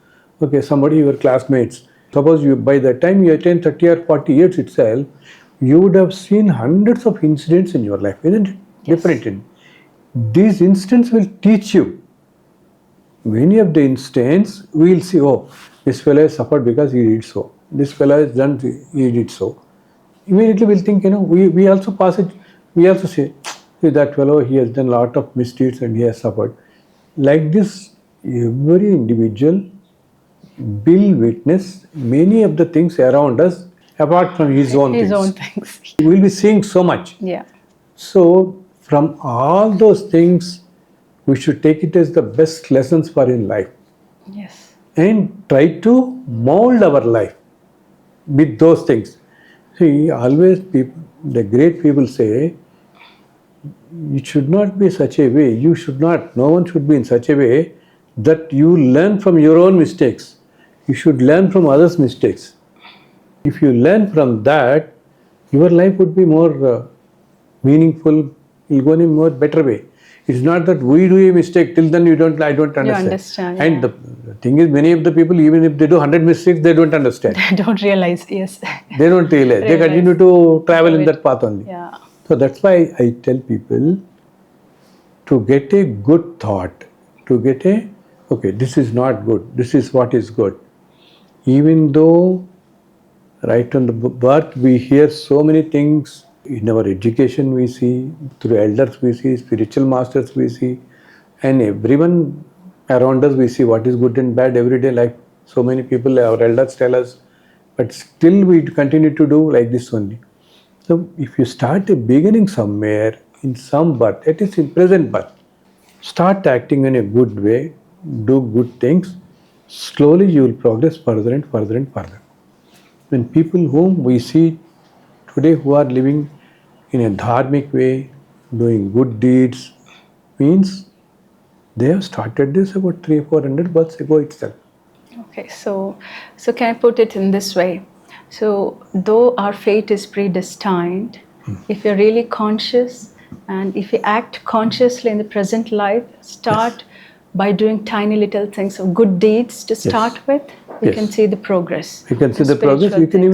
Speaker 2: okay, somebody, your classmates. Suppose you, by the time you attain 30 or 40 years itself, you would have seen hundreds of incidents in your life, isn't it?
Speaker 1: Yes.
Speaker 2: Different. These incidents will teach you. Many of the instances, we will see, oh, this fellow has suffered because he did so. This fellow has done, he did so. Immediately we'll think, we also pass it, we also say, see that fellow, he has done a lot of misdeeds and he has suffered. Like this, every individual will witness many of the things around us apart from his own
Speaker 1: things.
Speaker 2: We will be seeing so much.
Speaker 1: Yeah.
Speaker 2: So, from all those things, we should take it as the best lessons for in life.
Speaker 1: Yes.
Speaker 2: And try to mold our life with those things. See, always people, the great people say, it should not be such a way, no one should be in such a way that you learn from your own mistakes. You should learn from others' mistakes. If you learn from that, your life would be more meaningful, you'll go in a more better way. It's not that we do a mistake, till then I don't understand.
Speaker 1: You understand.
Speaker 2: And the thing is, many of the people, even if they do 100 mistakes, they don't understand.
Speaker 1: They don't realize, yes.
Speaker 2: They don't realize. They continue to travel in that path only.
Speaker 1: Yeah.
Speaker 2: So that's why I tell people to get a good thought, to get a, okay, this is not good, this is what is good. Even though right from the birth we hear so many things, in our education we see, through elders we see, spiritual masters we see, and everyone around us we see what is good and bad everyday life. So many people, our elders tell us, but still we continue to do like this only. So if you start a beginning somewhere, in some birth, it is in present birth, start acting in a good way, do good things, slowly you will progress further and further and further. When people whom we see today who are living in a dharmic way, doing good deeds, means they have started this about 300-400 births ago itself.
Speaker 1: Okay, so can I put it in this way? So, though our fate is predestined, if you're really conscious and if you act consciously in the present life, start by doing tiny little things of good deeds to start with, we can see the progress.
Speaker 2: You can see the progress. You can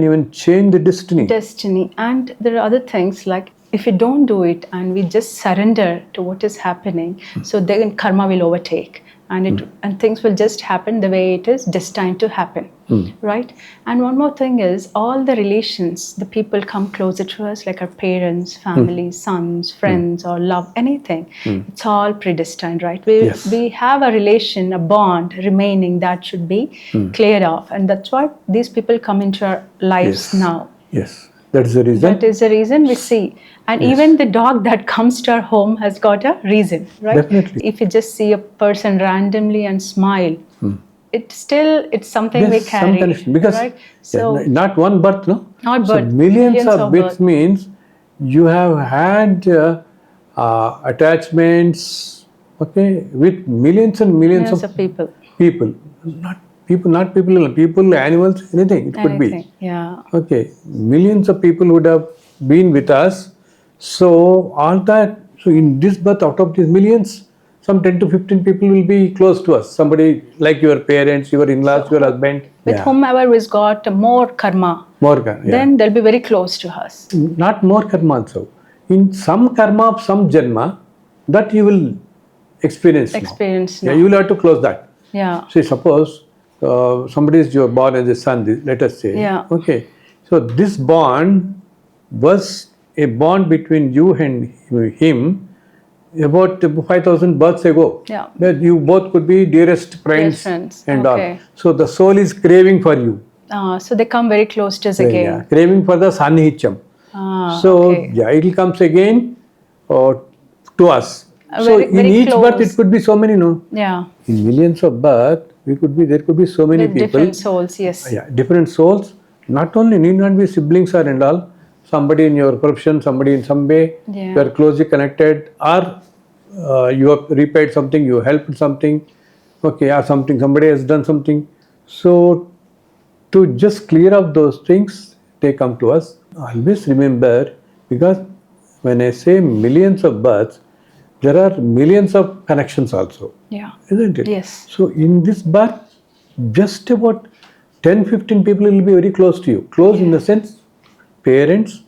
Speaker 2: even change the destiny.
Speaker 1: And there are other things like if we don't do it and we just surrender to what is happening, so then karma will overtake. And things will just happen the way it is destined to happen, right? And one more thing is all the relations, the people come closer to us, like our parents, family, sons, friends, or love, anything. It's all predestined, right? We have a relation, a bond remaining that should be cleared off, and that's why these people come into our lives now.
Speaker 2: Yes. That is the reason.
Speaker 1: That is the reason we see. And even the dog that comes to our home has got a reason, right?
Speaker 2: Definitely.
Speaker 1: If you just see a person randomly and smile, it's something we carry.
Speaker 2: Some connection. Because
Speaker 1: right? So,
Speaker 2: not one birth, no?
Speaker 1: Not
Speaker 2: so
Speaker 1: birth.
Speaker 2: Millions of births means you have had attachments, with millions and millions of people. Not people, animals, anything. It could be.
Speaker 1: Yeah.
Speaker 2: Millions of people would have been with us. So all that. So in this birth, out of these millions, some 10 to 15 people will be close to us. Somebody like your parents, your in-laws, your husband.
Speaker 1: With whomever has got more karma. Then they'll be very close to us.
Speaker 2: Not more karma also. In some karma of some janma, that you will experience now.
Speaker 1: Now.
Speaker 2: You will have to close that.
Speaker 1: Yeah.
Speaker 2: See, suppose somebody is born as a son, let us say.
Speaker 1: Yeah.
Speaker 2: So this bond was a bond between you and him about 5,000 births ago.
Speaker 1: Yeah.
Speaker 2: That you both could be dearest friends and all. So the soul is craving for you.
Speaker 1: So they come very close to us again.
Speaker 2: Yeah. Craving for the sannihityam. It will comes again to us. So in each birth it could be so many, no?
Speaker 1: Yeah.
Speaker 2: In millions of births, there could be so many people.
Speaker 1: Different souls, yes.
Speaker 2: Different souls. Not only need not be siblings or and all. Somebody in your profession, somebody in some way, you are closely connected, or you have repaid something, you helped something, or somebody has done something. So to just clear up those things, they come to us. Always remember, because when I say millions of births, there are millions of connections also.
Speaker 1: Yeah.
Speaker 2: Isn't it?
Speaker 1: Yes.
Speaker 2: So in this birth, just about 10-15 people will be very close to you. Close in the sense, parents,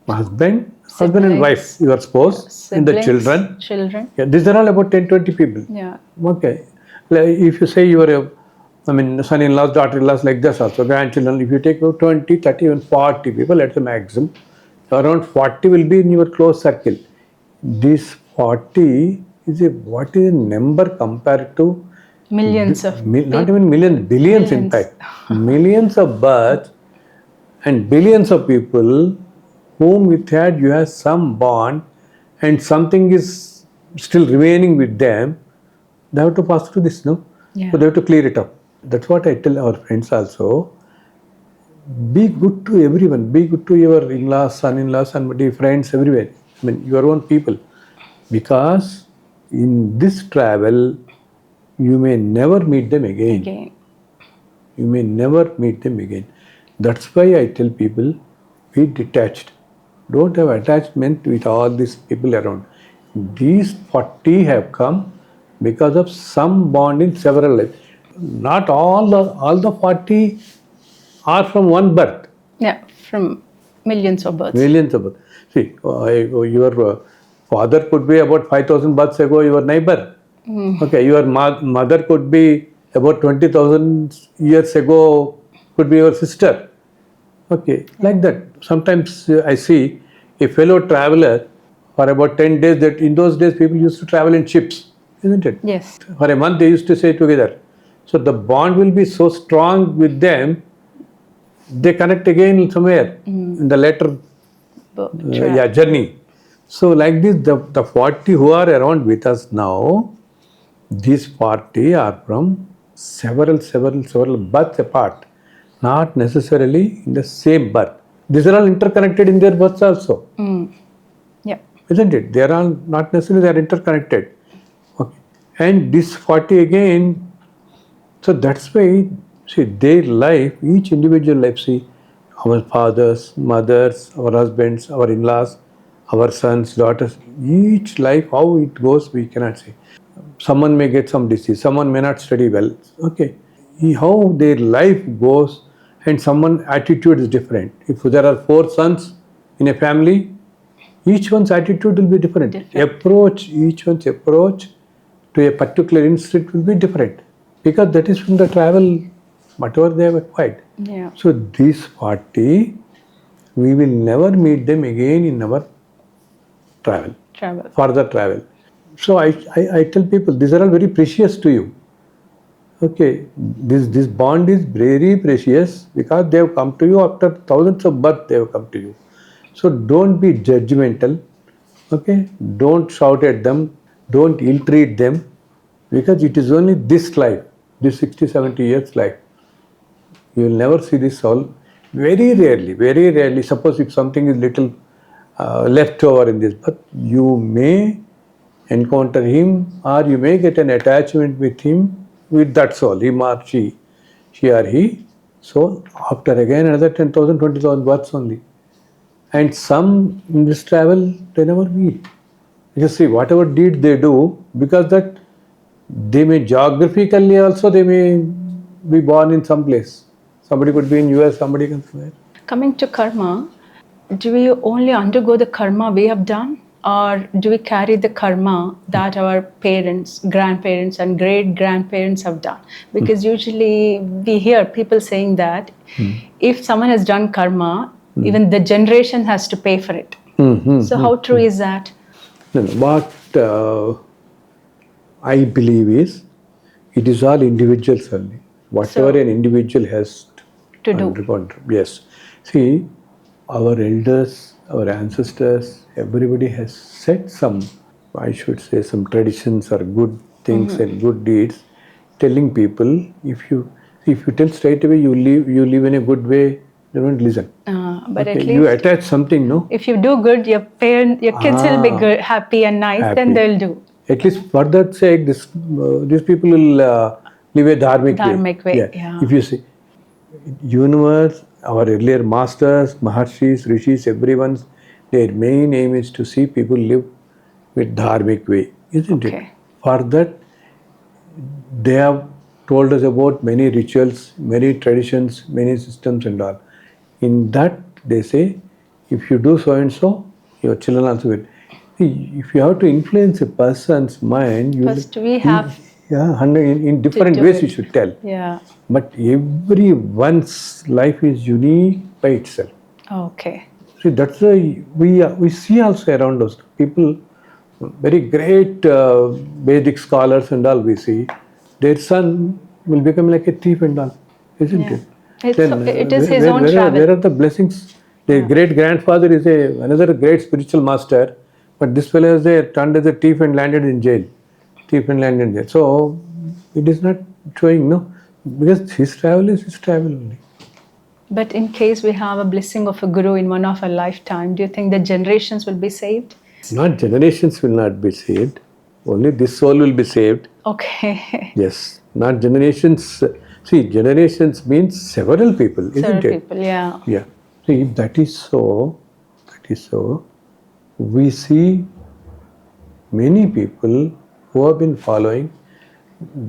Speaker 2: husband and wife, your spouse, and the children. Yeah, these are all about 10-20 people.
Speaker 1: Yeah.
Speaker 2: If you say you are son-in-laws, daughter-in-laws, like this also, grandchildren, if you take about 20, 30, even 40 people at the maximum, around 40 will be in your close circle. This 40 is a number compared to
Speaker 1: millions of
Speaker 2: not even millions, billions in fact. Millions of births and billions of people whom you have some bond and something is still remaining with them. They have to pass through this, no?
Speaker 1: Yeah.
Speaker 2: So they have to clear it up. That's what I tell our friends also. Be good to everyone. Be good to your in-laws, son-in-laws, somebody, friends, everywhere. Your own people. Because in this travel, you may never meet them again. You may never meet them again. That's why I tell people, be detached. Don't have attachment with all these people around. These 40 have come because of some bond in several lives. Not all the 40 are from one birth.
Speaker 1: Yeah, from millions of births.
Speaker 2: Millions of births. See, your father could be about 5,000 births ago your neighbor. Your mother could be about 20,000 years ago, could be your sister. Like that. Sometimes I see a fellow traveler for about 10 days, that in those days people used to travel in ships, isn't it?
Speaker 1: Yes.
Speaker 2: For a month they used to stay together. So the bond will be so strong with them, they connect again somewhere in the later journey. So like this, the 40 who are around with us now, these 40 are from several births apart, not necessarily in the same birth. These are all interconnected in their births also.
Speaker 1: Yeah.
Speaker 2: Isn't it? They are all not necessarily they are interconnected. And this 40 again, so that's why See, their life, each individual life, see, our fathers, mothers, our husbands, our in-laws, our sons, daughters, each life, how it goes, we cannot say. Someone may get some disease, someone may not study well. Okay. How their life goes and someone's attitude is different. If there are 4 sons in a family, each one's attitude will be different. Each one's approach to a particular incident will be different. Because that is from the travel, whatever they have acquired.
Speaker 1: Yeah.
Speaker 2: So these 40, we will never meet them again in our further travel. So I tell people, these are all very precious to you. Okay, this bond is very precious because they have come to you after thousands of births. They have come to you. So don't be judgmental. Okay, don't shout at them. Don't ill-treat them, because it is only this life, this 60, 70 years life. You will never see this soul. Very rarely. Suppose if something is little left over in this, but you may encounter him, or you may get an attachment with him, with that soul, him or she or he. So after again another 10,000, 20,000 births only. And some in this travel, they never meet. Because see, whatever deed they do, because that they may geographically also, they may be born in some place. Somebody could be in US, somebody can somewhere.
Speaker 1: Coming to karma, do we only undergo the karma we have done, or do we carry the karma that our parents, grandparents and great-grandparents have done? Because usually we hear people saying that if someone has done karma, even the generation has to pay for it. So how true is that?
Speaker 2: No, what I believe is, it is all individuals only. Whatever an individual has
Speaker 1: to do.
Speaker 2: Undergone. Yes. See, our elders, our ancestors, everybody has set some, I should say, some traditions or good things and good deeds, telling people, if you tell straight away you live in a good way, they won't listen.
Speaker 1: But at least
Speaker 2: you attach something, no?
Speaker 1: If you do good, your kids will be good, happy and nice, then they'll do.
Speaker 2: At least for that sake, these people will live a dharmic way.
Speaker 1: Yeah.
Speaker 2: If you see, universe, our earlier masters, maharshis, rishis, everyone's, their main aim is to see people live with dharmic way, isn't it? For that, they have told us about many rituals, many traditions, many systems and all. In that, they say, if you do so and so, your children also will. See, if you have to influence a person's mind,
Speaker 1: first we have
Speaker 2: in different ways you should tell.
Speaker 1: Yeah.
Speaker 2: But everyone's life is unique by itself.
Speaker 1: Okay.
Speaker 2: See, that's why we see also around us people, very great Vedic scholars and all. We see their son will become like a thief and all, isn't it?
Speaker 1: It is his own travel.
Speaker 2: Where are the blessings? Their great grandfather is another great spiritual master, but this fellow is turned as a thief and landed in jail. So it is not showing, no, because his travel is his travel only.
Speaker 1: But in case we have a blessing of a guru in one of our lifetime, do you think the generations will be saved?
Speaker 2: Not generations will not be saved. Only this soul will be saved.
Speaker 1: Okay.
Speaker 2: Yes, not generations. See, generations means several people, isn't it?
Speaker 1: Several people, yeah.
Speaker 2: Yeah. See, if that is so, we see many people who have been following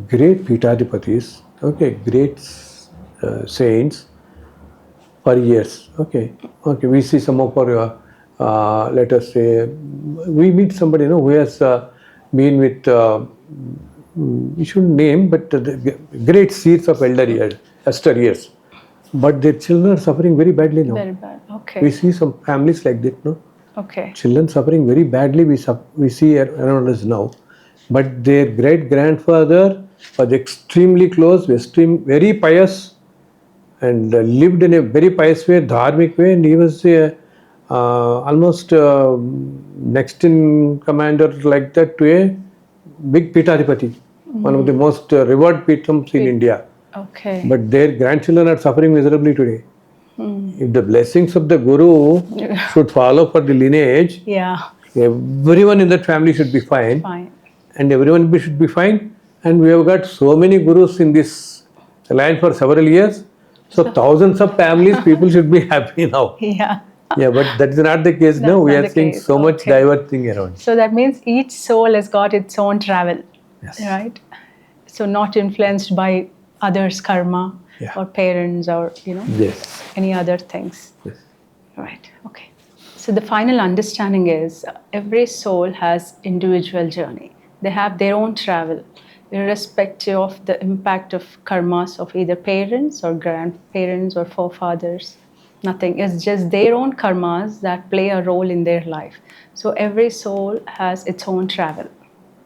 Speaker 2: great Pitadipatis, great saints for years. Okay, we see some of our, let us say, we meet somebody who has been with, we shouldn't name, but the great seeds of elder years. But their children are suffering very badly now.
Speaker 1: Very bad, okay.
Speaker 2: We see some families like that, no?
Speaker 1: Okay.
Speaker 2: Children suffering very badly, we see around us now. But their great-grandfather was extremely close, very pious, and lived in a very pious way, dharmic way, and he was almost next in commander like that to a big Pitadipati, one of the most revered Pitams in India.
Speaker 1: Okay.
Speaker 2: But their grandchildren are suffering miserably today. If the blessings of the Guru should follow for the lineage, everyone in that family should be fine. And everyone should be fine. And we have got so many Gurus in this aligned for several years. So thousands of families, people should be happy now.
Speaker 1: Yeah.
Speaker 2: Yeah, but that is not the case. No, we are seeing so much diverse thing around.
Speaker 1: So that means each soul has got its own travel.
Speaker 2: Yes.
Speaker 1: Right? So not influenced by others' karma or parents or,
Speaker 2: yes.
Speaker 1: any other things.
Speaker 2: Yes.
Speaker 1: Right. Okay. So the final understanding is every soul has individual journey. They have their own travel, irrespective of the impact of karmas of either parents or grandparents or forefathers. Nothing. It's just their own karmas that play a role in their life. So every soul has its own travel.